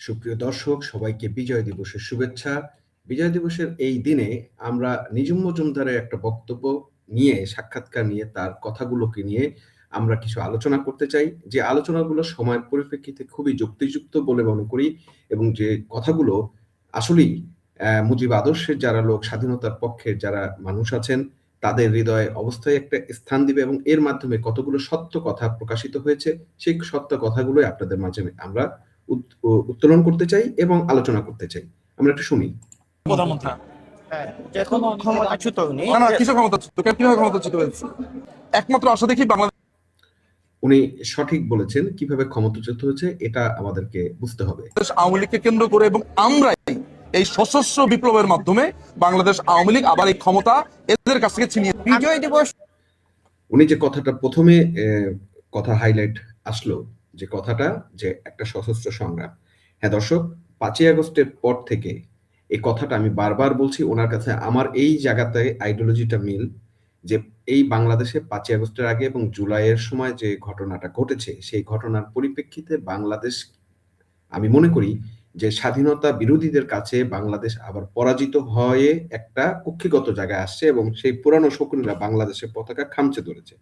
সুপ্রিয় দর্শক, সবাইকে বিজয় দিবসের শুভেচ্ছা। বিজয় দিবসের এই দিনে আমরা নিজুম মজুমদারের একটা বক্তব্য নিয়ে, সাক্ষাৎকার নিয়ে, তার কথাগুলোকে নিয়ে আমরা কিছু আলোচনা করতে চাই। যে আলোচনাগুলো সময়ের পরিপ্রেক্ষিতে খুবই যুক্তিযুক্ত বলে মনে করি এবং যে কথাগুলো আসলেই মুজিব আদর্শের যারা লোক, স্বাধীনতার পক্ষের যারা মানুষ আছেন, তাদের হৃদয়ে অবস্থায় একটা স্থান দিবে এবং এর মাধ্যমে কতগুলো সত্য কথা প্রকাশিত হয়েছে, সেই সত্য কথাগুলোই আপনাদের মাঝে আমরা উত্তোলন করতে চাই এবং আলোচনা করতে চাই। আমরা একটু শুনি। প্রধানমন্ত্রী যখন ক্ষমতাচ্যুত উনি না কিসের ক্ষমতাচ্যুত, কিভাবে ক্ষমতাচ্যুত হয়েছে? একমাত্র আশা দেখি বাংলাদেশ। উনি সঠিক বলেছেন, কিভাবে ক্ষমতাচ্যুত হয়েছে এটা আমাদেরকে বুঝতে হবে। আওয়ামী লীগকে কেন্দ্র করে এবং আমরাই এই সশস্ত্র বিপ্লবের মাধ্যমে বাংলাদেশ আওয়ামী লীগ আবার এই ক্ষমতা এদের কাছ থেকে ছিনিয়ে। বিজয় দিবস উনি যে কথাটা প্রথমে কথা হাইলাইট আসলো, যে কথাটা যে একটা সশস্ত্র সংগ্রাম। হ্যাঁ দর্শক, 5ই আগস্টের পর থেকে এই কথাটা আমি বারবার বলছি, ওনার কাছে আমার এই জায়গাতে আইডিওলজিটা মিল, যে এই বাংলাদেশে 5ই আগস্টের আগে এবং জুলাইয়ের সময় যে ঘটনাটা ঘটেছে, সেই ঘটনার পরিপ্রেক্ষিতে বাংলাদেশ, আমি মনে করি যে স্বাধীনতা বিরোধীদের কাছে বাংলাদেশ আবার পরাজিত হয়ে একটা কক্ষিগত জায়গায় আসছে এবং সেই পুরানো শকুনিরা বাংলাদেশের পতাকা খামচে ধরেছে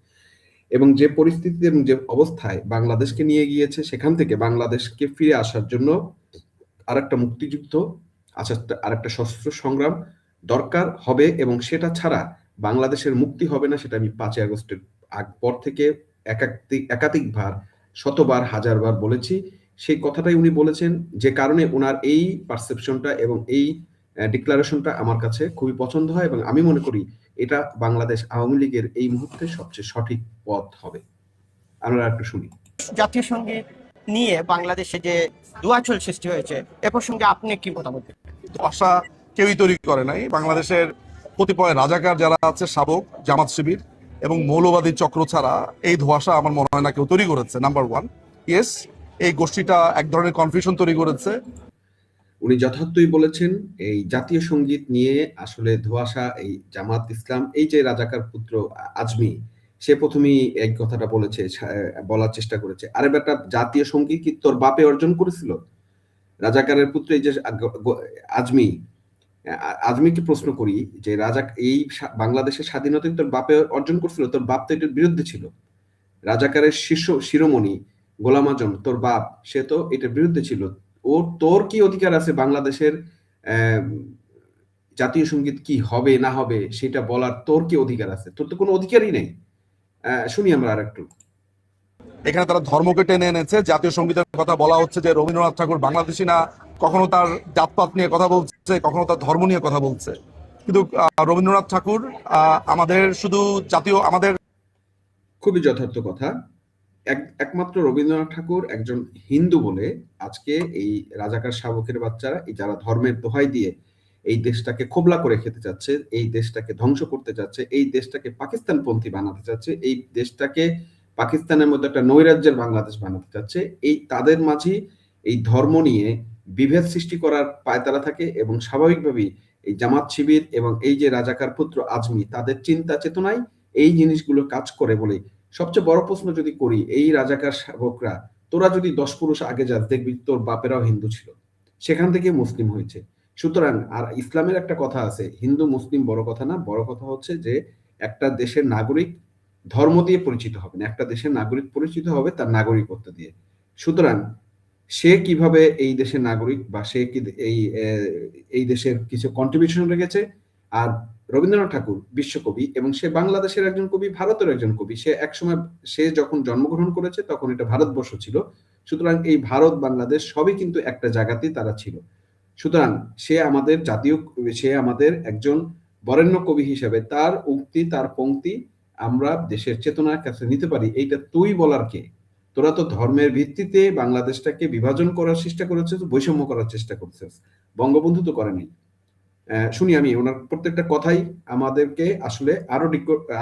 এবং যে পরিস্থিতিতে এবং যে অবস্থায় বাংলাদেশকে নিয়ে গিয়েছে, সেখান থেকে বাংলাদেশকে ফিরে আসার জন্য আরেকটা মুক্তিযুদ্ধ, আরেকটা সশস্ত্র সংগ্রাম দরকার হবে এবং সেটা ছাড়া বাংলাদেশের মুক্তি হবে না। সেটা আমি 5ই আগস্টের পর থেকে একাধিকবার, শতবার, হাজারবার বলেছি। সেই কথাটাই উনি বলেছেন, যে কারণে ওনার এই পারসেপশনটা এবং এই ডিক্লারেশনটা আমার কাছে খুবই পছন্দ হয় এবং আমি মনে করি এটা বাংলাদেশ আওয়ামী লীগের এই মুহূর্তে সবচেয়ে সঠিক পথ হবে। আমরা একটু শুনি। জাতীয় সঙ্গীত নিয়ে বাংলাদেশে যে দোয়াচল সৃষ্টি হয়েছে এ প্রসঙ্গে আপনি কি মতামত? আশা কেউই তৈরি করে নাই। বাংলাদেশের কতিপয় রাজাকার যারা আছে, শাবক, জামাত শিবির এবং মৌলবাদী চক্র ছাড়া এই ধোঁয়াশা আমার মনে হয় না কেউ তৈরি করেছে। নাম্বার ওয়ান, ইয়েস, এই গোষ্ঠীটা এক ধরনের কনফিউশন তৈরি করেছে। উনি যথার্থই বলেছেন। এই জাতীয় সঙ্গীত নিয়ে আসলে ধোঁয়াশা, এই জামাত ইসলাম, এই যে রাজাকার পুত্র আজমি, সে প্রথমেই এই কথাটা বলেছে, বলার চেষ্টা করেছে, আরে বেটা, জাতীয় সঙ্গীত কি তোর বাপে অর্জন করেছিল? রাজাকারের পুত্র এই যে আজমি, আজমিকে প্রশ্ন করি যে এই বাংলাদেশের স্বাধীনতা তোর বাপে অর্জন করছিল? তোর বাপ তো এটার বিরুদ্ধে ছিল। রাজাকারের শিরোমণি গোলাম আজম, তোর বাপ, সে তো এটার বিরুদ্ধে ছিল। তোর কি অধিকার আছে বাংলাদেশের জাতীয় সঙ্গীত কি হবে না হবে সেটা বলার? তোর কি অধিকার আছে? তোর তো কোনো অধিকারই নেই। শুনি আমরা আর একটু। এখানে তারা ধর্মকে টেনে এনেছে। জাতীয় সঙ্গীতের কথা বলা হচ্ছে যে রবীন্দ্রনাথ ঠাকুর বাংলাদেশী না, কখনো তার জাতপাত নিয়ে কথা বলছে, কখনো তার ধর্ম নিয়ে কথা বলছে। কিন্তু রবীন্দ্রনাথ ঠাকুর আমাদের শুধু জাতীয়, আমাদের খুবই যথার্থ কথা। একমাত্র রবীন্দ্রনাথ ঠাকুর একজন হিন্দু বলে আজকে এই রাজাকার শাবকের বাচ্চারা, এই যারা ধর্মের দোহাই দিয়ে এই দেশটাকে খোবলা করে খেতে চাচ্ছে, এই দেশটাকে ধ্বংস করতে চাচ্ছে, এই দেশটাকে পাকিস্তানপন্থী বানাতে চাচ্ছে, এই দেশটাকে পাকিস্তানের মধ্যে একটা নৈরাজ্যের বাংলাদেশ বানাতে চাচ্ছে, এই তাদের মাঝে এই ধর্ম নিয়ে বিভেদ সৃষ্টি করার পায়তারা থাকে এবং স্বাভাবিকভাবেই এই জামাত শিবির এবং এই যে রাজাকার পুত্র আজমি, তাদের চিন্তা চেতনায় এই জিনিসগুলো কাজ করে বলে। সবচেয়ে বড় প্রশ্ন যদি করি, এই রাজাকার শাবকরা, তোরা যদি 10 পুরুষ আগে যাস, দেখবি তোর বাপেরাও হিন্দু ছিল, সেখান থেকে মুসলিম হয়েছে। সুতরাং আর ইসলামের একটা কথা আছে, হিন্দু মুসলিম বড় কথা না, বড় কথা হচ্ছে যে একটা দেশের নাগরিক ধর্ম দিয়ে পরিচিত হবে না, একটা দেশের নাগরিক পরিচিত হবে তার নাগরিকত্ব দিয়ে। সুতরাং সে কিভাবে এই দেশের নাগরিক, বা সে কি এই দেশের কিছু কন্ট্রিবিউশন রেখেছে। আর রবীন্দ্রনাথ ঠাকুর বিশ্বকবি এবং সে বাংলাদেশের একজন কবি, ভারতের একজন কবি। সে একসময়, সে যখন জন্মগ্রহণ করেছে তখন এটা ভারতবর্ষ ছিল। সুতরাং এই ভারত বাংলাদেশ সবই কিন্তু একটা জায়গাতেই তারা ছিল। সুতরাং সে আমাদের জাতীয়, সে আমাদের একজন বরেণ্য কবি হিসেবে তার উক্তি, তার পংক্তি আমরা দেশের চেতনার কাছে নিতে পারি। এইটা তুই বলার কে? তোরা তো ধর্মের ভিত্তিতে বাংলাদেশটাকে বিভাজন করার চেষ্টা করেছিস, বৈষম্য করার চেষ্টা করছিস, বঙ্গবন্ধু তো করেনি। শুনি আমি ওনার প্রত্যেকটা কথাই আমাদেরকে আসলে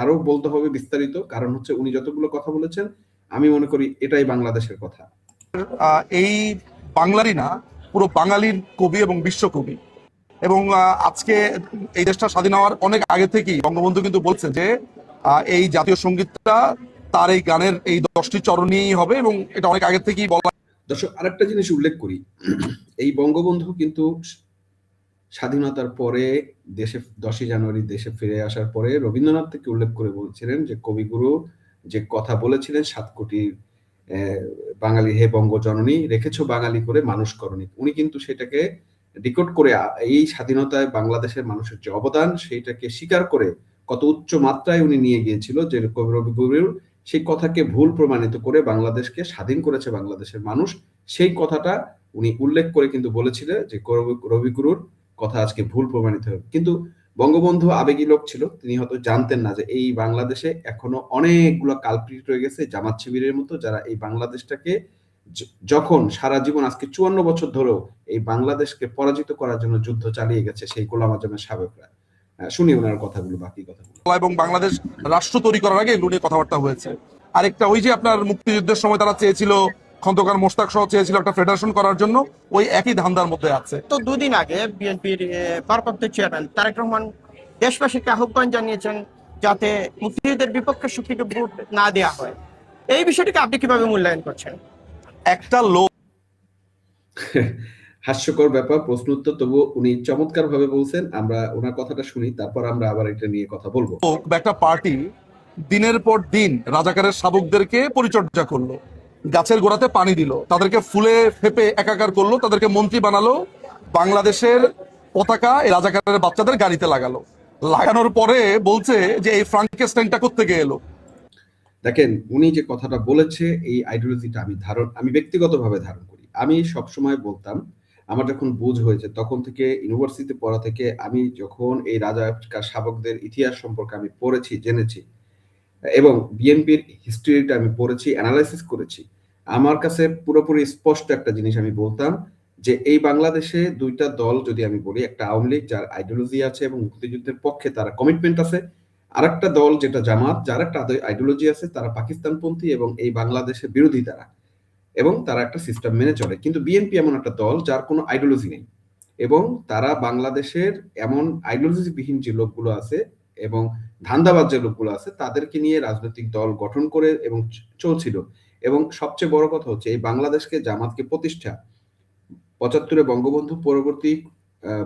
আরো বলতে হবে বিস্তারিত, কারণ হচ্ছে উনি যতগুলো কথা বলেছেন আমি মনে করি এটাই বাংলাদেশের কথা। এই বাংলারই না, পুরো বাঙালির কবি এবং বিশ্বকবি। এবং আজকে এই দেশটা স্বাধীন হওয়ার অনেক আগে থেকেই বঙ্গবন্ধু কিন্তু বলছে যে এই জাতীয় সঙ্গীতটা তার এই গানের এই 10টি চরণ নিয়েই হবে, এবং এটা অনেক আগে থেকেই বলা। দর্শক, আরেকটা জিনিস উল্লেখ করি, এই বঙ্গবন্ধু কিন্তু স্বাধীনতার পরে দেশে 10ই জানুয়ারি দেশে ফিরে আসার পরে রবীন্দ্রনাথ থেকে উল্লেখ করে বলছিলেন যে কবিগুরু যে কথা বলেছিলেন 7 কোটি বাঙালি হে বঙ্গজননী রেখেছো বাঙালি করে মানুষ করনি, উনি কিন্তু সেটাকে রেকর্ড করে এই স্বাধীনতায় বাংলাদেশের মানুষের যে অবদান সেইটাকে স্বীকার করে কত উচ্চ মাত্রায় উনি নিয়ে গিয়েছিল, যে কবিগুরুর সেই কথাকে ভুল প্রমাণিত করে বাংলাদেশকে স্বাধীন করেছে বাংলাদেশের মানুষ, সেই কথাটা উনি উল্লেখ করে কিন্তু বলেছিলেন যে রবিগুরুর কথা আজকে ভুল প্রমাণিত হবে। কিন্তু বঙ্গবন্ধু আবেগী লোক ছিল, তিনি হয়তো জানতেন না যে এই বাংলাদেশে এখনো অনেকগুলো কালপ্রিট রয়ে গেছে জামাত শিবিরের মতো, যারা এই বাংলাদেশটাকে যখন সারা জীবন আজকে 54 বছর ধরেও এই বাংলাদেশকে পরাজিত করার জন্য যুদ্ধ চালিয়ে গেছে সেই গোলাম আজমের সাবেকরা। শুনি ওনার কথাগুলো, বাকি কথাগুলো। এবং বাংলাদেশ রাষ্ট্র তৈরি করার আগে এগুলো নিয়ে কথাবার্তা হয়েছে। আরেকটা ওই যে আপনার মুক্তিযুদ্ধের সময় তারা চেয়েছিল, খন্দকার মোশতাক সহ চেয়েছিল একটা ফেডারেশন করার জন্য, ওই একই ধান্দার মধ্যে আছে। তো দুদিন আগে বিএনপির ভারপ্রাপ্ত চেয়ারম্যান তারেক রহমান দেশবাসীকে আহ্বান জানিয়েছেন যাতে মুক্তিযুদ্ধের বিপক্ষে শক্তিকে ভোট না দেওয়া হয়। এই বিষয়টিকে আপনি কিভাবে মূল্যায়ন করছেন? একটা লোক হাস্যকর ব্যাপার, প্রশ্ন উত্তর, তবু উনি চমৎকার ভাবে বলছেন। আমরা ওনার কথাটা শুনি, তারপর আমরা আবার এটা নিয়ে কথা বলবো। বা একটা পার্টি দিনের পর দিন রাজাকারের শাবকদেরকে পরিচর্যা করলো, গাছের গোড়াতে পানি দিল, তাদেরকে ফুলে ফেপে একাকার করলো, তাদেরকে মন্ত্রী বানালো, বাংলাদেশের পতাকা এই রাজাকারের বাচ্চাদের গাড়িতে লাগানোর পরে বলছে যে এই ফ্রাঙ্কেস্টাইনটা কোত্থেকে এলো। দেখেন, উনি যে কথাটা বলেছে, এই আইডিওলজিটা আমি ব্যক্তিগতভাবে ধারণ করি। আমি সবসময় বলতাম, আমার যখন বুঝ হয়েছে তখন থেকে, ইউনিভার্সিটিতে পড়া থেকে, আমি যখন এই রাজাকার শাবকদের ইতিহাস সম্পর্কে আমি পড়েছি, জেনেছি, এবং বিএনপির হিস্ট্রিটা আমি পড়েছি, অ্যানালাইসিস করেছি, আমার কাছে পুরোপুরি স্পষ্ট একটা জিনিস আমি বলতাম যে এই বাংলাদেশে দুইটা দল যদি আমি বলি, একটা আওয়ামী লীগ যার আইডিওলজি আছে এবং মুক্তিযুদ্ধের পক্ষে তারা কমিটমেন্ট আছে, আরেকটা দল যেটা জামাত, যার একটা আইডিওলজি আছে, তারা পাকিস্তানপন্থী এবং এই বাংলাদেশের বিরোধী তারা, এবং তারা একটা সিস্টেম মেনে চলে। কিন্তু বিএনপি এমন একটা দল যার কোনো আইডিওলজি নেই, এবং তারা বাংলাদেশের এমন আইডিওলজি বিহীন যে লোকগুলো আছে এবং ধান্দাবাজ যে লোকগুলো আছে তাদেরকে নিয়ে রাজনৈতিক দল গঠন করে এবং চলছিল। এবং সবচেয়ে বড় কথা হচ্ছে, এই বাংলাদেশকে জামাতকে প্রতিষ্ঠা 75-এ বঙ্গবন্ধু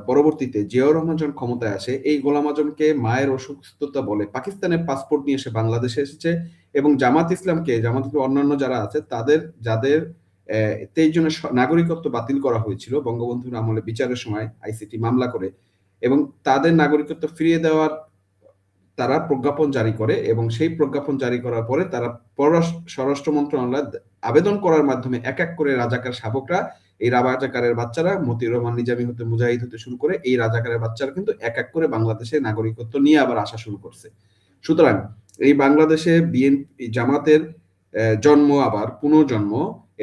পরবর্তীতে জিয়াউর রহমান যখন ক্ষমতায় আসে, এই গোলাম আজমকে মায়ের অসুস্থতা বলে পাকিস্তানের পাসপোর্ট নিয়ে এসে বাংলাদেশে এসেছে, এবং জামাত ইসলামকে, অন্যান্য যারা আছে যাদের 23 জনের নাগরিকত্ব বাতিল করা হয়েছিল বঙ্গবন্ধুর আমলে বিচারের সময় আইসিটি মামলা করে, এবং তাদের নাগরিকত্ব ফিরিয়ে দেওয়ার তারা প্রজ্ঞাপন জারি করে, এবং সেই প্রজ্ঞাপন জারি করার পরে তারা স্বরাষ্ট্র মন্ত্রণালয় আবেদন করার মাধ্যমে এক এক করে রাজাকার শাবকরা, এই রাজাকারের বাচ্চারা, মতিউর রহমান নিজামী হতে মুজাহিদ হতে শুরু করে এই রাজাকারের বাচ্চারা কিন্তু এক এক করে বাংলাদেশে নাগরিকত্ব নিয়ে আবার আসা শুরু করছে। সুতরাং এই বাংলাদেশে বিএনপি জামাতের জন্ম, আবার পুনর্জন্ম,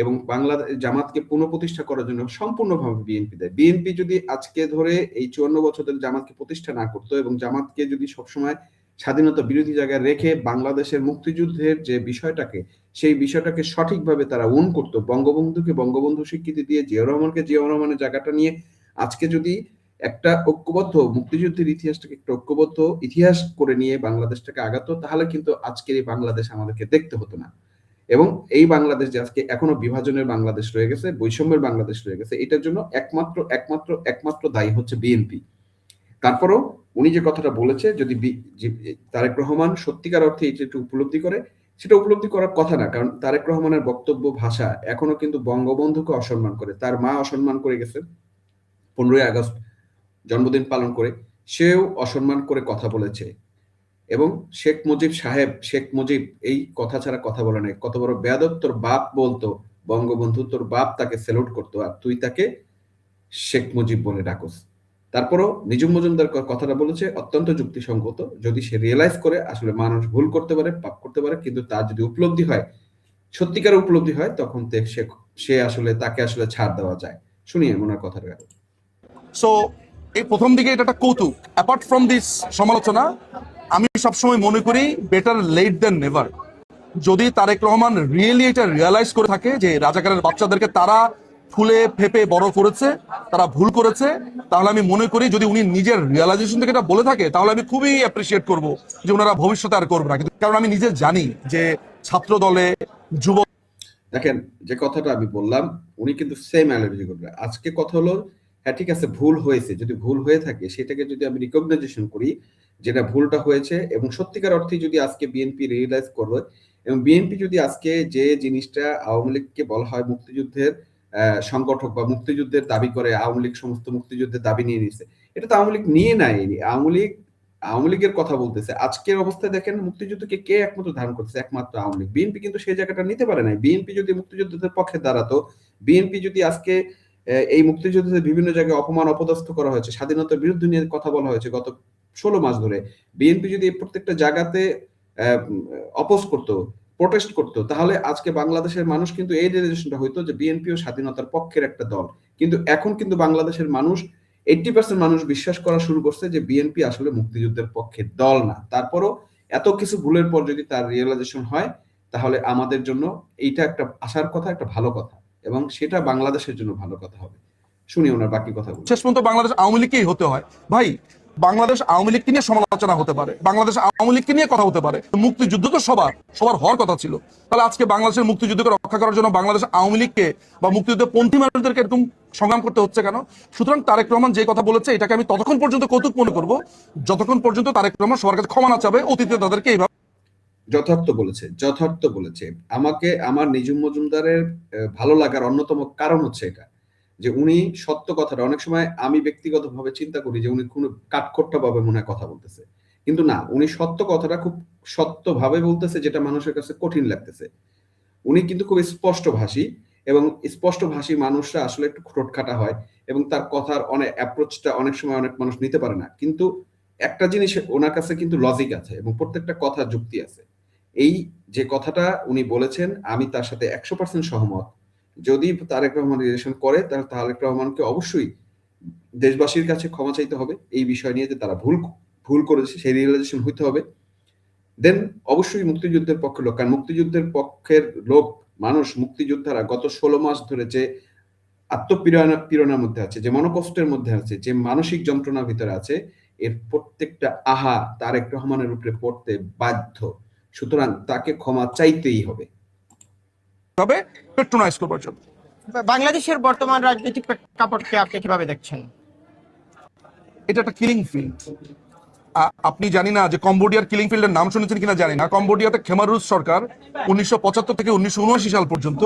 এবং বাংলাদেশ জামাতকে পুনঃপ্রতিষ্ঠা করার জন্য সম্পূর্ণভাবে বিএনপি দেয়। বিএনপি যদি আজকে ধরে এই 54 বছর ধরে জামাতকে প্রতিষ্ঠা না করতো এবং জামাতকে যদি সবসময় স্বাধীনতা বিরোধী জায়গায় রেখে বাংলাদেশের মুক্তিযুদ্ধের যে বিষয়টাকে, সেই বিষয়টাকে সঠিকভাবে তারা ওন করতো, বঙ্গবন্ধুকে বঙ্গবন্ধু স্বীকৃতি দিয়ে, জিয়াউর রহমানকে জিয়াউর রহমানের জায়গাটা নিয়ে আজকে যদি একটা ঐক্যবদ্ধ মুক্তিযুদ্ধের ইতিহাসটাকে একটা ঐক্যবদ্ধ ইতিহাস করে নিয়ে বাংলাদেশটাকে আগাতো, তাহলে কিন্তু আজকের এই বাংলাদেশ আমাদেরকে দেখতে হতো না। এবং এই বাংলাদেশ যে আজকে এখনো বিভাজনের বাংলাদেশ রয়ে গেছে, বৈষম্যের বাংলাদেশ রয়ে গেছে, এটার জন্য একমাত্র দায়ী হচ্ছে বিএনপি। তারপরও উনি যে কথাটা বলেছে, যদি তারেক রহমান সত্যিকার অর্থে এটা উপলব্ধি করে, সেটা উপলব্ধি করার কথা না, কারণ তারেক রহমানের বক্তব্য, ভাষা এখনো কিন্তু বঙ্গবন্ধুকে অসম্মান করে, তার মা অসম্মান করে গেছে 15ই আগস্ট জন্মদিন পালন করে, সেও অসম্মান করে কথা বলেছে। এবং শেখ মুজিব এই কথা ছাড়া কথা বলে নাই, কত বড় বেয়াদব তোর বাপ বলতো বঙ্গবন্ধু, তোর বাপ তাকে স্যালুট করতো, আর তুই তাকে শেখ মুজিব বলে ডাকস। তারপরও নিজুম মজুমদার কথাটা বলেছে অত্যন্ত যুক্তিসঙ্গত, যদি সে রিয়েলাইজ করে আসলে মানুষ ভুল করতে পারে, পাপ করতে পারে, কিন্তু তার যদি উপলব্ধি হয়, সত্যিকার উপলব্ধি হয়, তখন সে আসলে তাকে আসলে ছাড় দেওয়া যায়। শুনিয়ে ওনার কথাটা। সো এই প্রথম দিকে এটা একটা কৌতুক। অ্যাপার্ট ফ্রম দিস সমালোচনা, আমি সবসময় মনে করি বেটার লেট দেন নেভার। যদি তারেক রহমান রিয়েলি এটা রিয়েলাইজ করে থাকে যে রাজাকারের বাচ্চাদেরকে তারা ফুলে ফেপে বড় করেছে, তারা ভুল করেছে, তাহলে আমি মনে করি যদি উনি নিজের রিয়েলাইজেশন থেকে এটা বলে থাকে, তাহলে আমি খুবই অ্যাপ্রিসিয়েট করব যে ওনারা ভবিষ্যতে আর করবে না। কিন্তু কারণ আমি নিজে জানি যে ছাত্র দলে, যুব দেখেন, যে কথাটা আমি বললাম, উনি কিন্তু সেম অ্যানালিসিস করবে। আজকে কথা হলো, হ্যাঁ ঠিক আছে, ভুল হয়েছে, যদি ভুল হয়ে থাকে সেটাকে যদি আমি রিকগনাইজেশন করি যেটা ভুলটা হয়েছে, এবং সত্যিকার অর্থে যদি আজকে বিএনপি রিয়েলাইজ করবে, এবং বিএনপি যদি আজকে যে জিনিসটা আওয়ামী লীগকে বলা হয় মুক্তিযুদ্ধের সংগঠক বা মুক্তিযুদ্ধের দাবি করে, আওয়ামী লীগ সমস্ত মুক্তিযুদ্ধের দাবি নিয়ে নিছে, এটা তো আওয়ামী লীগ নিয়ে নেয়নি। আওয়ামী লীগের কথা বলতেছে। আজকের অবস্থায় দেখেন মুক্তিযুদ্ধকে কে একমাত্র ধারণ করতেছে, একমাত্র আওয়ামী লীগ। বিএনপি কিন্তু সেই জায়গাটা নিতে পারে নাই। বিএনপি যদি মুক্তিযুদ্ধের পক্ষে দাঁড়াতো, বিএনপি যদি আজকে এই মুক্তিযুদ্ধে বিভিন্ন জায়গায় অপমান অপদস্থ করা হয়েছে, স্বাধীনতার বিরুদ্ধে নিয়ে কথা বলা হয়েছে গত 16 মাস ধরে, বিএনপি যদি এই প্রত্যেকটা জায়গাতে অপোজ করতো, প্রোটেস্ট করতো, তাহলে আজকে বাংলাদেশের মানুষ কিন্তু এই রিয়েলাইজেশনটা হইতো যে বিএনপিও স্বাধীনতার পক্ষের একটা দল। কিন্তু এখন কিন্তু বাংলাদেশের মানুষ 80% মানুষ বিশ্বাস করা শুরু করছে যে বিএনপি আসলে মুক্তিযুদ্ধের পক্ষে দল না। তারপরও এত কিছু ভুলের পর যদি তার রিয়েলাইজেশন হয়, তাহলে আমাদের জন্য এইটা একটা আশার কথা, একটা ভালো কথা, এবং সেটা বাংলাদেশের জন্য ভালো কথা হবে। শুনি ওনার বাকি কথাগুলো। শেষ পর্যন্ত বাংলাদেশ আওয়ামী লীগকেই হতে হয় ভাই। বাংলাদেশ আওয়ামী লীগকে নিয়ে সমালোচনা হতে পারে, বাংলাদেশ আওয়ামী লীগকে নিয়ে কথা হতে পারে, মুক্তিযুদ্ধ তো সবার সবার হওয়ার কথা ছিল। তাহলে আজকে বাংলাদেশের মুক্তিযুদ্ধকে রক্ষা করার জন্য বাংলাদেশ আওয়ামী লীগকে বা মুক্তিযুদ্ধের পন্থী মানুষদেরকে এরকম সংগ্রাম করতে হচ্ছে কেন? সুতরাং তারেক রহমান যে কথা বলেছে এটাকে আমি ততক্ষণ পর্যন্ত কৌতুক মনে করবো যতক্ষণ পর্যন্ত তারেক রহমান সবার কাছে ক্ষমা না চাবে অতীতে তাদেরকে এইভাবে। যথার্থ বলেছে, যথার্থ বলেছে। আমাকে আমার নিজুম মজুমদারের ভালো লাগার অন্যতম কারণ হচ্ছে এটা, যে উনি সত্য কথাটা, অনেক সময় আমি ব্যক্তিগতভাবে চিন্তা করি যে উনি কোনো কাঠখোট্টা ভাবে মনে হয় কথা বলতেছে, কিন্তু না, উনি সত্য কথাটা খুব সত্যভাবে বলতেছে, যেটা মানুষের কাছে কঠিন লাগতেছে। উনি কিন্তু খুব স্পষ্টভাষী, এবং স্পষ্টভাষী মানুষরা আসলে একটু ঠোঁটকাটা হয়, এবং তার কথার অনেক অ্যাপ্রোচটা অনেক সময় অনেক মানুষ নিতে পারে না। কিন্তু একটা জিনিস ওনার কাছে কিন্তু লজিক আছে, এবং প্রত্যেকটা কথা যুক্তি আছে। এই যে কথাটা উনি বলেছেন, আমি তার সাথে 100% সহমত। যদি তারেক রহমান রিলেশন করে, তাহলে তারেক রহমানকে অবশ্যই দেশবাসীর কাছে ক্ষমা চাইতে হবে এই বিষয় নিয়ে, যে তারা ভুল ভুল করেছে, সেই রিয়েলাইজেশন হইতে হবে। দেন অবশ্যই মুক্তিযুদ্ধের পক্ষে লোক, কারণ মুক্তিযুদ্ধের পক্ষের লোক মানুষ, মুক্তিযোদ্ধারা গত 16 মাস ধরে যে পীড়নের মধ্যে আছে, যে মনোকষ্টের মধ্যে আছে, যে মানসিক যন্ত্রণার ভিতরে আছে, এর প্রত্যেকটা আহা তারেক রহমানের উপরে পড়তে বাধ্য। সুতরাং তাকে ক্ষমা চাইতেই হবে। পেট্রোনাইজ করবার জন্য বাংলাদেশের বর্তমান রাজনৈতিক প্রেক্ষাপটকে আপনি কিভাবে দেখছেন? এটা একটা কিলিং ফিল্ড। আপনি জানি না যে কম্বোডিয়ার কিলিং ফিল্ডের নাম শুনেছেন কিনা জানি না। কম্বোডিয়াতে খেমারুজ সরকার 1975 থেকে 1979 সাল পর্যন্ত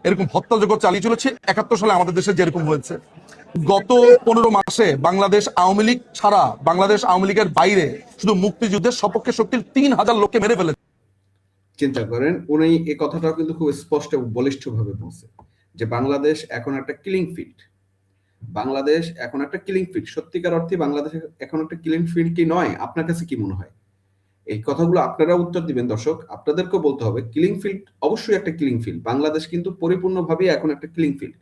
এরকম হত্যাযজ্ঞ চালিয়ে চলেছে। 71 সালে আমাদের দেশে যেরকম হয়েছে। গত 15 মাসে বাংলাদেশ আওয়ামী লীগ ছাড়া, বাংলাদেশ আওয়ামী লীগের বাইরে শুধু মুক্তিযুদ্ধের সপক্ষে শক্তির 3000 লোককে মেরে ফেলেছে। চিন্তা করেন, উনি এই কথাটাও কিন্তু খুব স্পষ্ট এবং বলিষ্ঠ ভাবে বলছে যে বাংলাদেশ এখন একটা কিলিং ফিল্ড। বাংলাদেশ এখন একটা কিলিং ফিল্ড, সত্যিকার অর্থে বাংলাদেশ এখন একটা কিলিং ফিল্ড কি নয়? আপনার কাছে কি মনে হয়? এই কথাগুলো আপনারা উত্তর দিবেন দর্শক, আপনাদেরকেও বলতে হবে। কিলিং ফিল্ড অবশ্যই একটা কিলিং ফিল্ড, বাংলাদেশ কিন্তু পরিপূর্ণভাবে এখন একটা কিলিং ফিল্ড,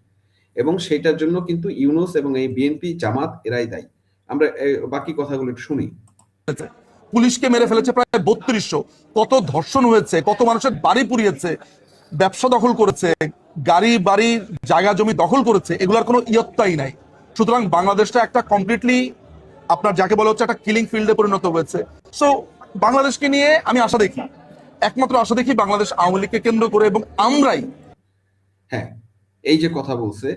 এবং সেটার জন্য কিন্তু ইউনূস এবং এই বিএনপি জামাত এরাই দায়ী। আমরা বাকি কথাগুলো একটু শুনি। পুলিশকে মেরে ফেলেছে প্রায় 3200। কত ধর্ষণ হয়েছে, কত মানুষের বাড়ি পুড়িয়েছে, ব্যবসা দখল করেছে, গাড়ি বাড়ি জায়গা জমি দখল করেছে, এগুলোর কোনো ইয়ত্তাই নাই। সুতরাং বাংলাদেশটা একটা কমপ্লিটলি আপনার যাকে বলা হচ্ছে একটা কিলিং ফিল্ডে পরিণত হয়েছে। সো বাংলাদেশকে নিয়ে আমি আশা দেখি, একমাত্র আশা দেখি বাংলাদেশ আওয়ামী লীগকে কেন্দ্র করে, এবং আমরাই। হ্যাঁ, এই যে কথা বলছে,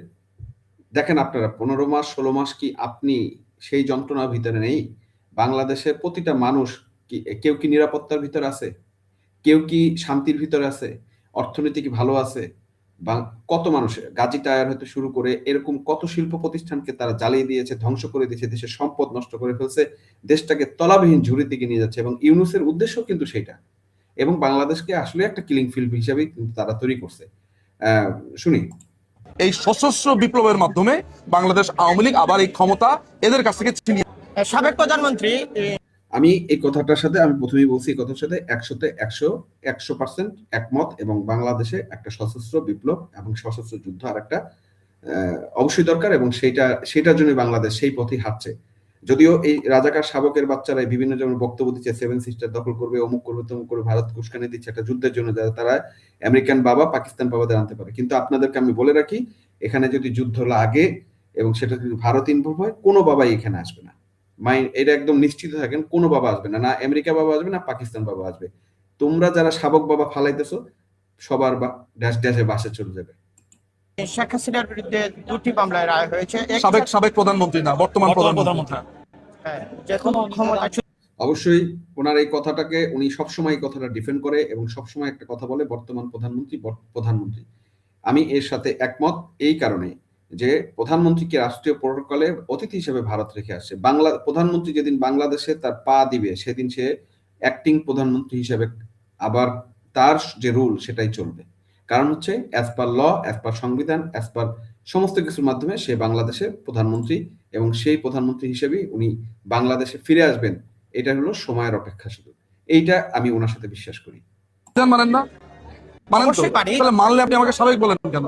দেখেন আপনারা 15 মাস 16 মাস কি আপনি সেই যন্ত্রণার ভিতরে নেই? বাংলাদেশের প্রতিটা মানুষ কি, কেউ কি নিরাপত্তার ভিতরে আছে? কেউ কি শান্তির ভিতরে আছে? অর্থনীতি কি ভালো আছে? বা কত মানুষ, গাজী টায়ার হতে শুরু করে এরকম কত শিল্প প্রতিষ্ঠানকে তারা জ্বালিয়ে দিয়েছে, ধ্বংস করে দিয়েছে, দেশের সম্পদ নষ্ট করে ফেলছে, দেশটাকে তলাবিহীন ঝুড়ির দিকে নিয়ে যাচ্ছে, এবং ইউনূসের উদ্দেশ্য কিন্তু সেটা, এবং বাংলাদেশকে আসলে একটা কিলিং ফিল্ড হিসাবে কিন্তু তারা তৈরি করছে। শুনি। এই সশস্ত্র বিপ্লবের মাধ্যমে বাংলাদেশ আওয়ামী লীগ আবার এই ক্ষমতা এদের কাছ থেকে ছিনিয়ে। সাবেক প্রধানমন্ত্রী আমি এই কথাটার সাথে, আমি প্রথমেই বলছি, এই কথার সাথে 100% একমত, এবং বাংলাদেশে একটা সশস্ত্র বিপ্লব এবং সশস্ত্র যুদ্ধ আর একটা অবশ্যই দরকার, এবং সেটার জন্য বাংলাদেশ সেই পথেই হাঁটছে। যদিও এই রাজাকার শাবকের বাচ্চারা বিভিন্ন যেমন বক্তব্য দিচ্ছে, 7 সিস্টার দখল করবে, অমুক করবে, তমুক করবে, ভারত উস্কানি দিচ্ছে একটা যুদ্ধের জন্য, যারা তারা আমেরিকান বাবা পাকিস্তান বাবাদের আনতে পারে। কিন্তু আপনাদেরকে আমি বলে রাখি, এখানে যদি যুদ্ধ লাগে এবং সেটা যদি ভারত ইনভলভ হয়, কোনো বাবাই এখানে আসবে না। এটা একদম নিশ্চিত থাকেন, কোনো বাবা আসবে না, না আমেরিকা বাবা আসবে, না পাকিস্তান বাবা আসবে। তোমরা যারা শাবক বাবা ফালাইতেছো, সবার ড্যাশ ড্যাশে বাসে চলে যাবে। শেখ হাসিনার বিরুদ্ধে 2টি মামলায় রায় হয়েছে। সাবেক প্রধানমন্ত্রী না, বর্তমান প্রধানমন্ত্রী। যে কোনো ক্ষমতা অবশ্যই ওনার এই কথাটাকে উনি সবসময় এই কথাটা ডিফেন্ড করে এবং সবসময় একটা কথা বলে বর্তমান প্রধানমন্ত্রী। আমি এর সাথে একমত এই কারণে যে প্রধানমন্ত্রীকে রাষ্ট্রীয় প্রোটোকলে অতিথি হিসেবে ভারত রেখে আসছে। প্রধানমন্ত্রী যেদিন বাংলাদেশে তার পা দিবে সেদিন সে অ্যাক্টিং প্রধানমন্ত্রী হিসেবে আবার তার যে রুল সেটাই চলবে। কারণ হচ্ছে অ্যাজ পার ল, অ্যাজ পার সংবিধান, অ্যাজ পার সমস্ত কিছুর মাধ্যমে সে বাংলাদেশের প্রধানমন্ত্রী এবং সেই প্রধানমন্ত্রী হিসেবেই উনি বাংলাদেশে ফিরে আসবেন। এটা হলো সময়ের অপেক্ষা শুধু। এইটা আমি ওনার সাথে বিশ্বাস করি। মানেন না? মানেন তো? অবশ্যই পারি। তাহলে মানলে আপনি আমাকে সাবেক বলেন কেন?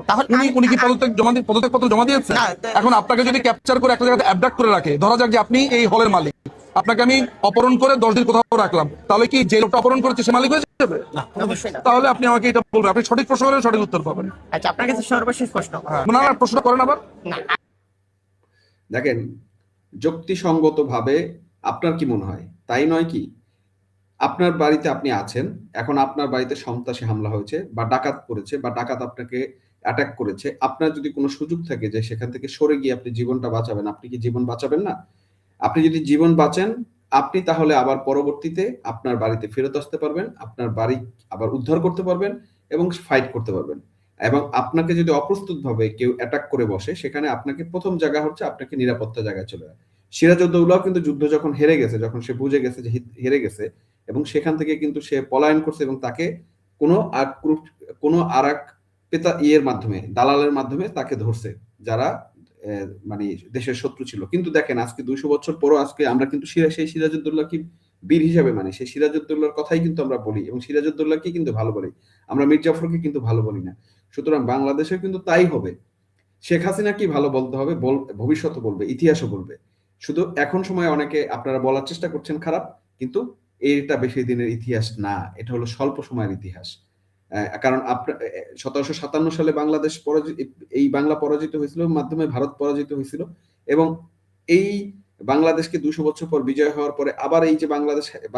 উনি কি পদত্যাগ পত্র জমা দিয়েছেন? এখন আপনাকে যদি ক্যাপচার করে একটা জায়গাতে অ্যাবডাক্ট করে রাখে, ধরা যাক যে আপনি এই হলের মালিক, আপনাকে আমি অপহরণ করে 10 দিন কোথাও রাখলাম, তাহলে কি যে লোকটা অপহরণ করেছে সে মালিক হয়ে যাবে? অবশ্যই না। তাহলে আপনি আমাকে এটা বলবেন, আপনি সঠিক প্রশ্ন করেন, সঠিক উত্তর পাবেন। আচ্ছা, আপনার কাছে সর্বশেষ প্রশ্ন। না না, প্রশ্ন করেন আবার। না, দেখেন, যুক্তিসঙ্গতভাবে আপনার কি মনে হয় তাই নয় কি? আপনার বাড়িতে আপনি আছেন, এখন আপনার বাড়িতে সন্ত্রাসী হামলা হয়েছে বা ডাকাত করেছে বা ডাকাত আপনাকে অ্যাটাক করেছে, আপনার যদি কোনো সুযোগ থাকে যে সেখান থেকে সরে গিয়ে আপনি জীবনটা বাঁচাবেন, আপনি কি জীবন বাঁচাবেন না? আপনি যদি জীবন বাঁচেন, আপনি তাহলে আবার পরবর্তীতে আপনার বাড়িতে ফেরত আসতে পারবেন, আপনার বাড়ি আবার উদ্ধার করতে পারবেন এবং ফাইট করতে পারবেন। এবং আপনাকে যদি অপ্রস্তুতভাবে কেউ অ্যাটাক করে বসে, সেখানে আপনাকে প্রথম জায়গা হচ্ছে আপনাকে নিরাপত্তা জায়গায় চলে যায়। সিরাজউদ্দৌলাও কিন্তু যুদ্ধ যখন হেরে গেছে, যখন সে বুঝে গেছে যে হেরে গেছে, এবং সেখান থেকে কিন্তু সে পলায়ন করছে এবং তাকে কোনো আর এক মাধ্যমে, দালালের মাধ্যমে তাকে ধরছে, যারা মানে দেশের শত্রু ছিল। কিন্তু দেখেন, আজকে 200 বছর পরও আজকে আমরা কিন্তু সেই সিরাজউদ্দৌলাকে বীর হিসাবে মানি, সেই সিরাজউদ্দৌলার কথাই কিন্তু আমরা বলি এবং সিরাজউদ্দৌলাকে কিন্তু ভালো বলি, আমরা মীর জাফরকে কিন্তু ভালো বলি না। সুতরাং বাংলাদেশে কিন্তু তাই হবে। শেখ হাসিনা কি ভালো বলতে হবে, ভবিষ্যতে বলবে, ইতিহাসও বলবে। শুধু এখন সময় অনেকে আপনারা বলার চেষ্টা করছেন খারাপ, কিন্তু এটা বেশি দিনের ইতিহাস না, এটা হলো স্বল্প সময়ের ইতিহাস। কারণ 1757 সালে বাংলাদেশ এই বাংলা পরাজিত হয়েছিল, মাধ্যমে ভারত পরাজিত হয়েছিল, এবং এই বাংলাদেশকে 200 বছর পর বিজয় হওয়ার পরে আবার এই যে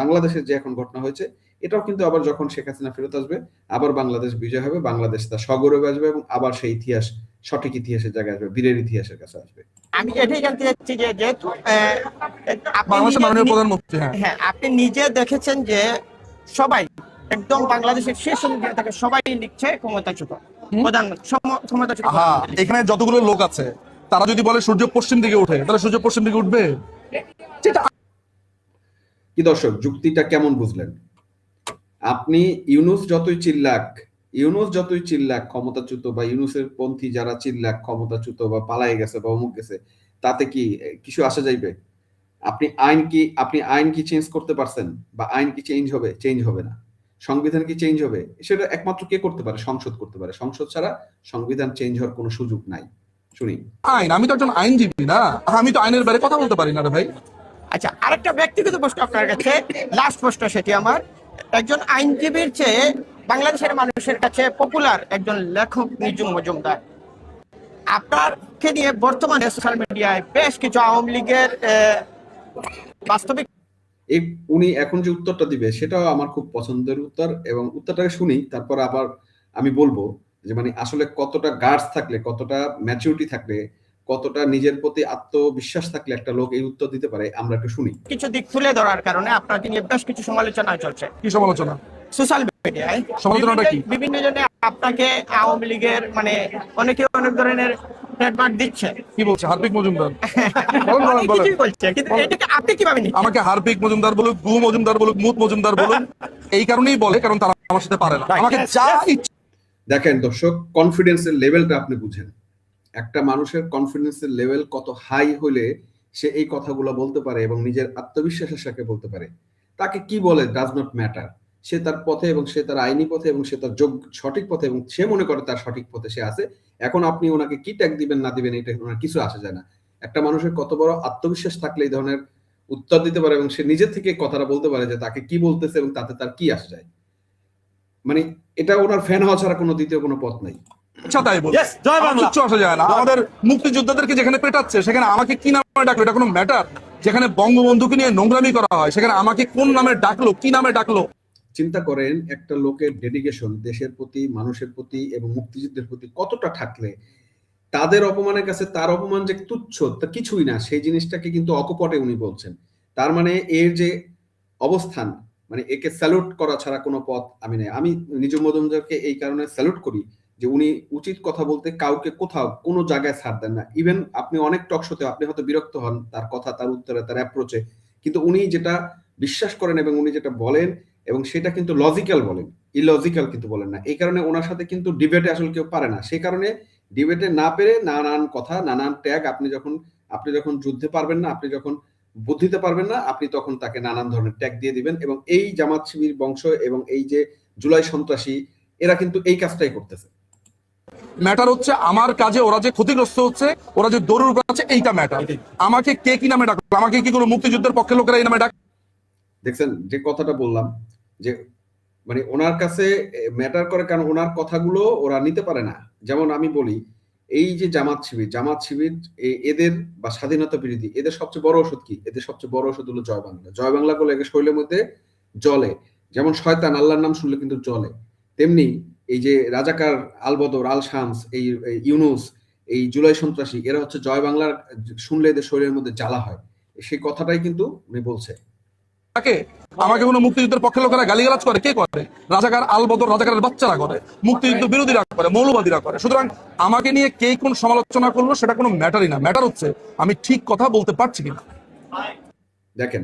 বাংলাদেশের যে এখন ঘটনা হয়েছে, এটাও কিন্তু আবার যখন শেখ হাসিনা ফেরত আসবে, আবার বাংলাদেশ বিজয় হবে, বাংলাদেশ তার সগৌরবে আসবে এবং আবার সেই ইতিহাস সঠিক ইতিহাসের জায়গায় আসবে, বীরের ইতিহাসের কাছে আসবে। আমি এটাই জানতে চাচ্ছি যে যেহেতু বাংলাদেশের মাননীয় প্রধানমন্ত্রী, হ্যাঁ, আপনি নিজে দেখেছেন যে সবাই একদম বাংলাদেশের শেষ মিডিয়া থেকে সবাই লিখছে ক্ষমতাচ্যুত প্রধানমন্ত্রী, ক্ষমতাচ্যুত। হ্যাঁ, এখানে যতগুলো লোক আছে তারা যদি বলে সূর্য পশ্চিম দিকে ওঠে, তাহলে সূর্য পশ্চিম দিকে উঠবে। কি দর্শক, যুক্তিটা কেমন বুঝলেন? আপনি ইউনূস যতই চিল্লাক ক্ষমতাচ্যুত, বা ইউনূসের পন্থী যারা চিল্লাক ক্ষমতাচ্যুত বা পালায়ে গেছে বা অমুক গেছে, তাতে কি কিছু আসা যাইবে? আপনি আইন কি চেঞ্জ করতে পারছেন? বা আইন কি চেঞ্জ হবে না। সংবিধান কি চেঞ্জ হবে? সেটা একমাত্র কে করতে পারে? সংসদ করতে পারে। সংসদ ছাড়া সংবিধান চেঞ্জ হওয়ার কোনো সুযোগ নাই। শুনি, আমি তো একজন আইনজীবী না, আমি তো আইনের বাইরে কথা বলতে পারি না রে ভাই। আচ্ছা, আরেকটা ব্যক্তিগত প্রশ্ন আপনার কাছে, লাস্ট প্রশ্ন, সেটি আমার। একজন আইনজীবীর চেয়ে বাংলাদেশের মানুষের কাছে পপুলার একজন লেখক নিঝুম মজুমদার, আপনাকে নিয়ে বর্তমানে সোশ্যাল মিডিয়ায় বেশ কিছু আওয়ামী লীগের বাস্তবিক উনি এখন যে উত্তরটা দিবে সেটাও আমার খুব পছন্দের উত্তর, এবং উত্তরটাকে শুনি, তারপর আবার আমি বলবো যে মানে আসলে কতটা গার্ডস থাকলে, কতটা ম্যাচুরিটি থাকলে, কতটা নিজের প্রতি আত্মবিশ্বাস থাকলে একটা লোক এই উত্তর দিতে পারে, আমরা একটু শুনি। কিছু দিক তুলে ধরার কারণে আপনাকে নিয়ে বেশ কিছু সমালোচনা চলছে কি সমালোচনা? সোশ্যাল মিডিয়ায়। সমালোচনাটা কি? বিভিন্ন জনে আপনাকে আওয়ামী লীগের মানে অনেকে অনেক ধরনের ট্রেডমার্ক দিচ্ছে। কি বলছে হার্পিক মজুমদার? অনেক কিছুই বলছে, কিন্তু এটাকে আপনি কিভাবে নিচ্ছেন? আমাকে হার্পিক মজুমদার বলুক, গু মজুমদার বলুক, মুত মজুমদার বলুক, এই কারণেই বলে কারণ তারা আমার সাথে পারে না। আমাকে যা ইচ্ছা। দেখেন দর্শক, কনফিডেন্সের লেভেলটা আপনি বুঝেন। একটা মানুষের কনফিডেন্সের লেভেল কত হাই হলে সে এই কথাগুলো বলতে পারে এবং নিজের আত্মবিশ্বাসের সাথে বলতে পারে। তাকে কি বলে ডাজ নট ম্যাটার। সে তার পথে এবং সে তার আইনি পথে এবং সে তার সঠিক পথে, এবং সে মনে করে তার সঠিক পথে সে আছে। এখন আপনি ওনাকে কি ট্যাগ দিবেন না দিবেন এটা ওনার কিছু আসে যায় না। একটা মানুষের কত বড় আত্মবিশ্বাস থাকলে এই ধরনের উত্তর দিতে পারে এবং সে নিজের থেকে কথাটা বলতে পারে যে তাকে কি বলতেছে এবং তাতে তার কি আসে যায়। মানে এটা ওনার ফ্যান হওয়া ছাড়া কোনো দ্বিতীয় কোনো পথ নাই। তাই বল, কিচ্ছু আসা যায় না। আমাদের মুক্তিযোদ্ধাদেরকে যেখানে পেটাচ্ছে সেখানে আমাকে কি নামে ডাকলো এটা কোনো ম্যাটার। যেখানে বঙ্গবন্ধুকে নিয়ে নোংরামি করা হয় সেখানে আমাকে কোন নামে ডাকলো, কি নামে ডাকলো, চিন্তা করেন একটা লোকের ডেডিকেশন দেশের প্রতি, মানুষের প্রতি এবং মুক্তিযুদ্ধের প্রতি কতটা থাকলে তাদের অপমানের কাছে তার অপমান যে তুচ্ছ তা কিছুই না, সেই জিনিসটাকে কিন্তু অকপটে উনি বলছেন। তার মানে এর যে অবস্থান, মানে একে স্যালুট করা ছাড়া কোনো পথ আমি নেই। আমি নিজু মজুমদারকে এই কারণে স্যালুট করি যে উনি উচিত কথা বলতে কাউকে কোথাও কোনো জায়গায় ছাড় দেন না। ইভেন আপনি অনেক টক শোতে আপনি হয়তো বিরক্ত হন তার কথা, তার উত্তরে, তার অ্যাপ্রোচে, কিন্তু উনি যেটা বিশ্বাস করেন এবং উনি যেটা বলেন এবং সেটা কিন্তু লজিক্যাল বলেন, ইলজিক্যাল কিন্তু বলেন না। এই কারণে ওনার সাথে কিন্তু ডিবেটে আসলে কেউ পারে না। সেই কারণে ডিবেটে না পেরে নানান কথা, নানান ট্যাগ, আপনি যখন যুদ্ধে পারবেন না, আপনি যখন বুদ্ধিতে পারবেন না, আপনি তখন তাকে নানান ধরনের ট্যাগ দিয়ে দিবেন। এবং এই জামাত শিবির বংশ এবং এই যে জুলাই সন্ত্রাসী, এরা কিন্তু এই কাজটাই করতেছে। ম্যাটার হচ্ছে আমার কাজে ওরা যে ক্ষতিগ্রস্ত হচ্ছে, ওরা যে দরুর আছে, এইটা ম্যাটার। আমাকে কে কি নামে ডাকলো? আমাকে কি কোনো মুক্তিযুদ্ধের পক্ষে লোকেরা এই নামে ডাক? দেখছেন যে কথাটা বললাম, যে মানে ওনার কাছে ম্যাটার করে, কারণ ওনার কথাগুলো ওরা নিতে পারে না। যেমন আমি বলি, এই যে জামাত শিবির এদের বা স্বাধীনতা বিরোধী, এদের সবচেয়ে বড় ওষুধ কি? এদের সবচেয়ে বড় ওষুধ হলো জয় বাংলা। জয় বাংলা বলে একে শরীরের মধ্যে জলে, যেমন শয়তান আল্লাহর নাম শুনলে কিন্তু জলে, তেমনি এই যে রাজাকার, আল বদর, আল শামস, এই ইউনুস, এই জুলাই সন্ত্রাসী, এরা হচ্ছে জয় বাংলার শুনলে এদের শরীরের মধ্যে জ্বালা হয়। সেই কথাটাই কিন্তু উনি বলছে। তাকে আমাকে কোনো মুক্তিযুদ্ধের পক্ষে লোকেরা গালিগালাজ করে? কে করে? রাজাকার আল বদর, রাজাকারের বাচ্চারা করে, মুক্তিযুদ্ধ বিরোধীরা করে, মৌলবাদীরা করে। সুতরাং আমাকে নিয়ে কে কোন সমালোচনা করলো সেটা কোনো ম্যাটারই না। ম্যাটার হচ্ছে আমি ঠিক কথা বলতে পারছি কিনা। দেখেন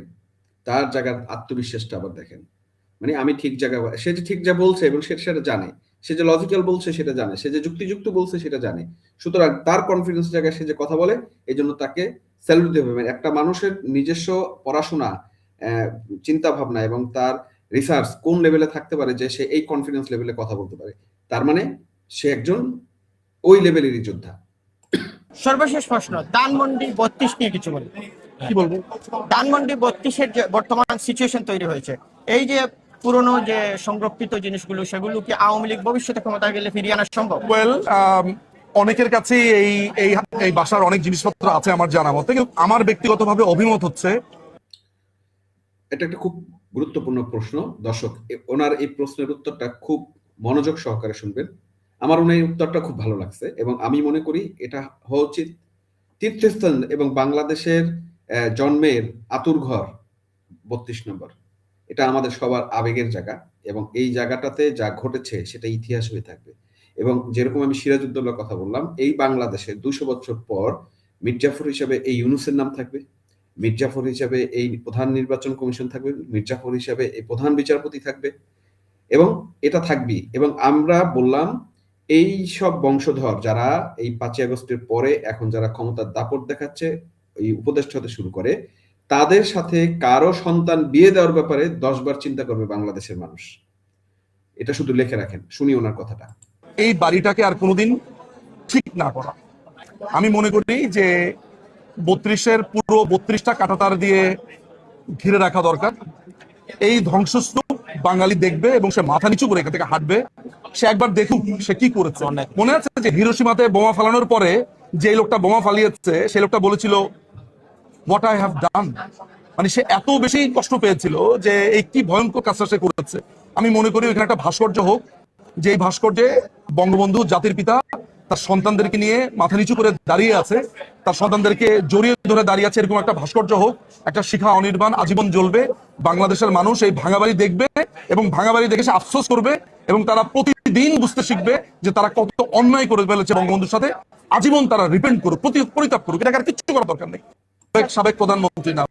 তার জায়গার আত্মবিশ্বাসটা আবার দেখেন, মানে আমি ঠিক জায়গায়, সে যে ঠিক যা বলছে এবং সে সেটা জানে, সে যে লজিক্যাল বলছে সেটা জানে, সে যে যুক্তিযুক্ত বলছে সেটা জানে। সুতরাং তার কনফিডেন্স জায়গায় সে যে কথা বলে, এই জন্য তাকে স্যালুট দিতে হবে। একটা মানুষের নিজস্ব পড়াশোনা, চিন্তা ভাবনা এবং তার রিসার্চ কোন লেভেলে থাকতে পারে যে সে এই কনফিডেন্স লেভেলে কথা বলতে পারে, তার মানে সে একজন ওই লেভেলেরই যোদ্ধা। সর্বশেষ প্রশ্ন, ধানমন্ডি 32 নিয়ে কিছু বলি। কি বলবো? ধানমন্ডি 32-এর যে বর্তমান সিচুয়েশন তৈরি হয়েছে, এই যে পুরনো যে সংরক্ষিত জিনিসগুলো, সেগুলো কি আওয়ামী লীগ ভবিষ্যতে ক্ষমতা গেলে ফিরিয়ে আনা সম্ভব? ওয়েল, অনেকের কাছে এই এই এই বাসার অনেক জিনিসপত্র আছে আমার জানা মতে, কিন্তু আমার ব্যক্তিগতভাবে অভিমত হচ্ছে এটা একটা খুব গুরুত্বপূর্ণ প্রশ্ন। দর্শক ওনার এই প্রশ্নের উত্তরটা খুব মনোযোগ সহকারে শুনবেন। আমার ওনার এই উত্তরটা খুব ভালো লাগছে এবং আমি মনে করি এটা হওয়া উচিত তীর্থস্থান এবং বাংলাদেশের জন্মের আতুরঘর 32 নম্বর। এটা আমাদের সবার আবেগের জায়গা এবং এই জায়গাটাতে যা ঘটেছে সেটা ইতিহাস হয়ে থাকবে। এবং যেরকম আমি সিরাজউদ্দৌলার কথা বললাম, এই বাংলাদেশে 200 বছর পর মির্জাফর হিসাবে এই ইউনূসের নাম থাকবে, মির্জাফর হিসাবে এই প্রধান নির্বাচন কমিশন থাকবে, মির্জাফর হিসাবে এই প্রধান বিচারপতি থাকবে এবং এটা থাকবেই। এবং আমরা বললাম এই সব বংশধর যারা এই 5ই আগস্টের পরে এখন যারা ক্ষমতার দাপট দেখাচ্ছে, এই উপদেষ্টা হতে শুরু করে, তাদের সাথে কারো সন্তান বিয়ে দেওয়ার ব্যাপারে 10 বার চিন্তা করবে বাংলাদেশের মানুষ। এটা শুধু লিখে রাখেন, শুনি ওনার কথাটা। এই বাড়িটাকে আর কোনোদিন ঠিক না করা। আমি মনে করি যে 32-এর পুরো 32টা কাঁটাতার দিয়ে ঘিরে রাখা দরকার। এই ধ্বংসস্তূপ বাঙালি দেখবে এবং সে মাথা নিচু করে এখান থেকে হাঁটবে। সে একবার দেখুক সে কি করেছে। মনে আছে যে হিরোশিমাতে বোমা ফালানোর পরে যে লোকটা বোমা ফালিয়েছে সেই লোকটা বলেছিল হোয়াট আই হ্যাভ ডান। মানে সে এত বেশি কষ্ট পেয়েছিল যে এই কি ভয়ঙ্কর কাজটা সে করেছে। আমি মনে করি এখানে একটা ভাস্কর্য হোক, যে এই ভাস্কর্যে বঙ্গবন্ধু জাতির পিতা তার সন্তানদেরকে নিয়ে মাথা নিচু করে দাঁড়িয়ে আছে, তার সন্তানদেরকে জড়িয়ে ধরে দাঁড়িয়ে আছে, এরকম একটা ভাস্কর্য হোক। একটা শিখা অনির্বাণ আজীবন জ্বলবে। বাংলাদেশের মানুষ এই ভাঙাবাড়ি দেখবে এবং ভাঙাবাড়ি দেখে সে আফসোস করবে এবং তারা প্রতিদিন বুঝতে শিখবে যে তারা কত অন্যায় করে ফেলেছে বঙ্গবন্ধুর সাথে। আজীবন তারা রিপেন্ট করুক, পরিতাপ করুক, এটাকে আর কিচ্ছু করার দরকার নেই। সাবেক প্রধানমন্ত্রী না।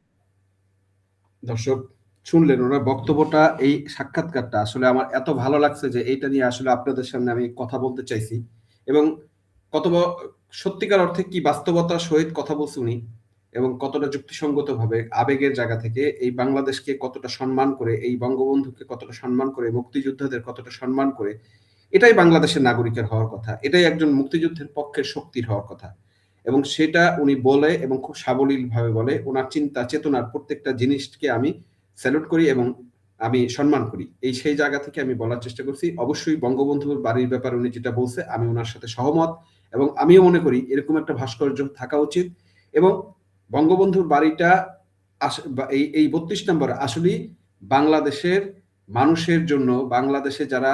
দর্শক শুনলেন ওনার বক্তব্যটা, এই সাক্ষাৎকারটা আসলে আমার এত ভালো লাগছে যে এইটা নিয়ে আসলে আপনাদের সামনে আমি কথা বলতে চাইছি। এবং কত সত্যিকার অর্থে কি বাস্তবতার সহিত কথা বলছে উনি এবং কতটা যুক্তিসঙ্গত ভাবে আবেগের জায়গা থেকে এই বাংলাদেশকে কতটা সম্মান করে, এই বঙ্গবন্ধুকে কতটা সম্মান করে, মুক্তিযোদ্ধাদের কতটা সম্মান করে, এটাই বাংলাদেশের নাগরিকের হওয়ার কথা, এটাই একজন মুক্তিযুদ্ধের পক্ষের শক্তির হওয়ার কথা। এবং সেটা উনি বলে এবং খুব সাবলীল ভাবে বলে। ওনার চিন্তা চেতনার প্রত্যেকটা জিনিসকে আমি স্যালুট করি এবং আমি সম্মান করি। এই সেই জায়গা থেকে আমি বলার চেষ্টা করছি। অবশ্যই বঙ্গবন্ধুর বাড়ির ব্যাপারে উনি যেটা বলছে আমি ওনার সাথে সহমত এবং আমিও মনে করি এরকম একটা ভাস্কর্য থাকা উচিত। এবং বঙ্গবন্ধুর বাড়িটা এই 32 নম্বর আসলে বাংলাদেশের মানুষের জন্য বাংলাদেশে যারা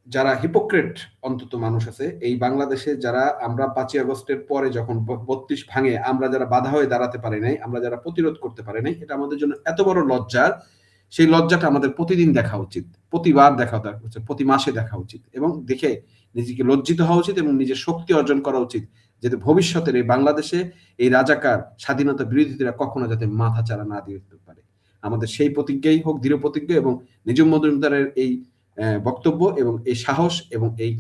যারা হিপোক্রেট অন্তত মানুষ আছে এই বাংলাদেশে, যারা আমরা 5ই আগস্টের পরে যখন 32 ভাঙে আমরা যারা বাধা হয়ে দাঁড়াতে পারি নাই, আমরা যারা প্রতিরোধ করতে পারি নাই, এটা আমাদের জন্য এত বড় লজ্জার। সেই লজ্জাটা আমাদের প্রতিদিন দেখা উচিত, প্রতিবার দেখা উচিত, প্রতি মাসে দেখা উচিত, এবং দেখে নিজেকে লজ্জিত হওয়া উচিত এবং নিজের শক্তি অর্জন করা উচিত, যাতে ভবিষ্যতের এই বাংলাদেশে এই রাজাকার স্বাধীনতা বিরোধীরা কখনো যাতে মাথা চারা না দিয়ে পারে। আমাদের সেই প্রতিজ্ঞাই হোক দৃঢ় প্রতিজ্ঞা, এবং নিজুম মজুমদারের এই বক্তব্য এবং এই সাহস এবং এই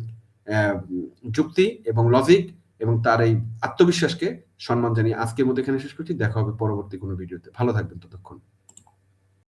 যুক্তি এবং লজিক এবং তার এই আত্মবিশ্বাসকে সম্মান জানিয়ে আজকের মতো এখানে শেষ করছি। দেখা হবে পরবর্তী কোনো ভিডিওতে। ভালো থাকবেন ততক্ষণ।